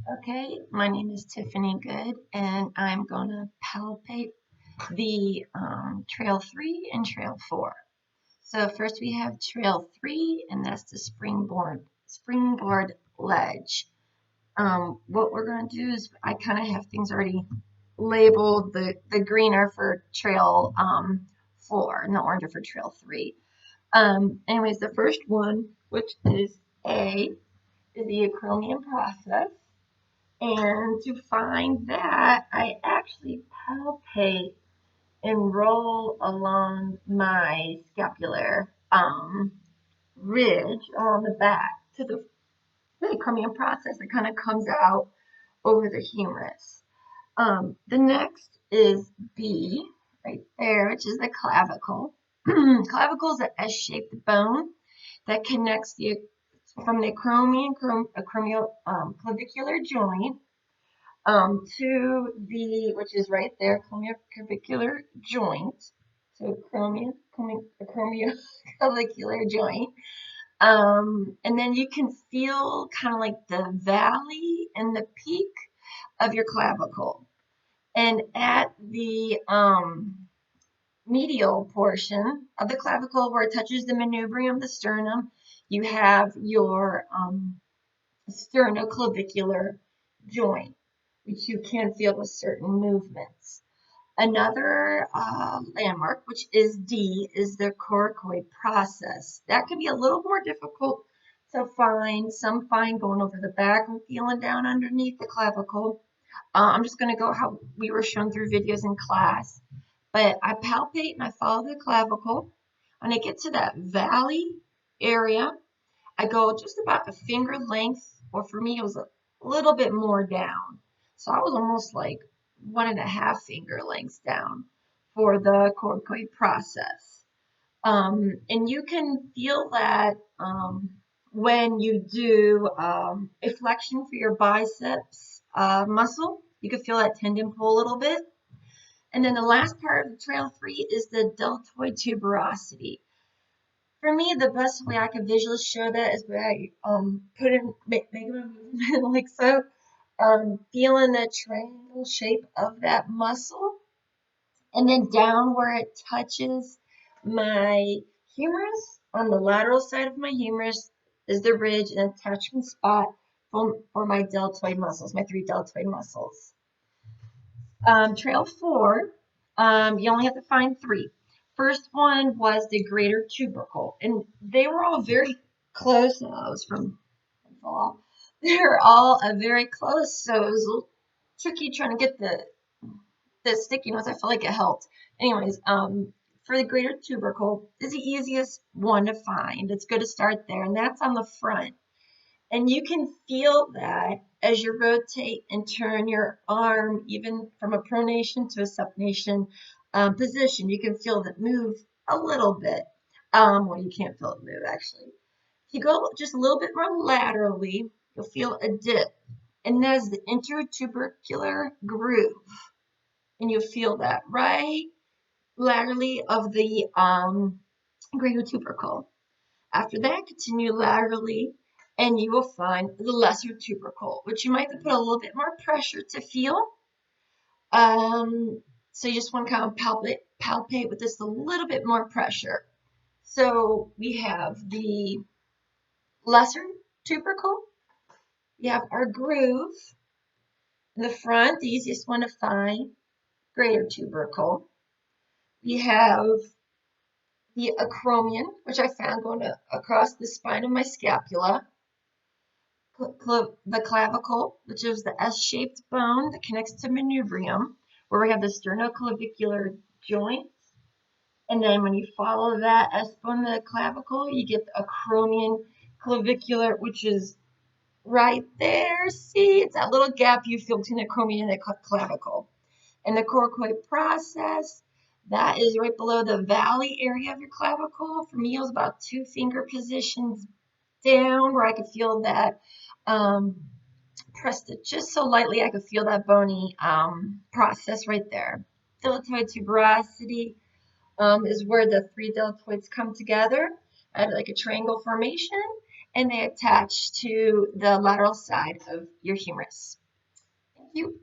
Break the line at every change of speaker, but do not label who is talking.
Okay, my name is Tiffany Good, and I'm going to palpate the Trail 3 and Trail 4. So first we have Trail 3, and that's the springboard ledge. What we're going to do is I kind of have things already labeled. The green are for Trail 4, and the orange are for Trail 3. Anyways, the first one, which is A, is the acromion process. And to find that, I actually palpate and roll along my scapular ridge on the back to the acromion process that kind of comes out over the humerus. The next is B, right there, which is the clavicle. Clavicle is an S-shaped bone that connects from the acromioclavicular joint to which is right there, acromioclavicular joint. So acromioclavicular joint. And then you can feel kind of like the valley and the peak of your clavicle. And at the medial portion of the clavicle where it touches the manubrium, the sternum, you have your sternoclavicular joint, which you can feel with certain movements. Another landmark, which is D, is the coracoid process. That can be a little more difficult to find. Some find going over the back and feeling down underneath the clavicle. I'm just going to go how we were shown through videos in class. But I palpate and I follow the clavicle. When I get to that valley area, I go just about a finger length, or for me, it was a little bit more down. So I was almost like 1.5 finger lengths down for the coracoid process. And you can feel that when you do a flexion for your biceps muscle. You can feel that tendon pull a little bit. And then the last part of the Trail 3 is the deltoid tuberosity. For me, the best way I can visually show that is by making a movement like so, feeling the triangle shape of that muscle, and then down where it touches my humerus on the lateral side of my humerus is the ridge and attachment spot for my deltoid muscles, my 3 deltoid muscles. Trail 4, you only have to find 3. First one was the greater tubercle, and they were all very close. I was from fall. They're all very close, so it was a little tricky trying to get the sticky notes. I felt like it helped. Anyways, for the greater tubercle is the easiest one to find. It's good to start there, and that's on the front. And you can feel that as you rotate and turn your arm, even from a pronation to a supination position. You can feel it move a little bit. Well, you can't feel it move, actually. If you go just a little bit more laterally, you'll feel a dip. And that's the intertubercular groove. And you'll feel that right laterally of the greater tubercle. After that, continue laterally, and you will find the lesser tubercle, which you might have to put a little bit more pressure to feel. So you just want to kind of palpate with just a little bit more pressure. So we have the lesser tubercle. We have our groove in the front, the easiest one to find, greater tubercle. We have the acromion, which I found going across the spine of my scapula. The clavicle, which is the S-shaped bone that connects to manubrium, where we have the sternoclavicular joint. And then when you follow that S bone, the clavicle, you get the acromion clavicular, which is right there. See, it's that little gap you feel between the acromion and the clavicle. And the coracoid process, that is right below the valley area of your clavicle. For me, it was about 2 finger positions down where I could feel that, pressed it just so lightly I could feel that bony process right there. Deltoid tuberosity is where the 3 deltoids come together at like a triangle formation. and they attach to the lateral side of your humerus. Thank you.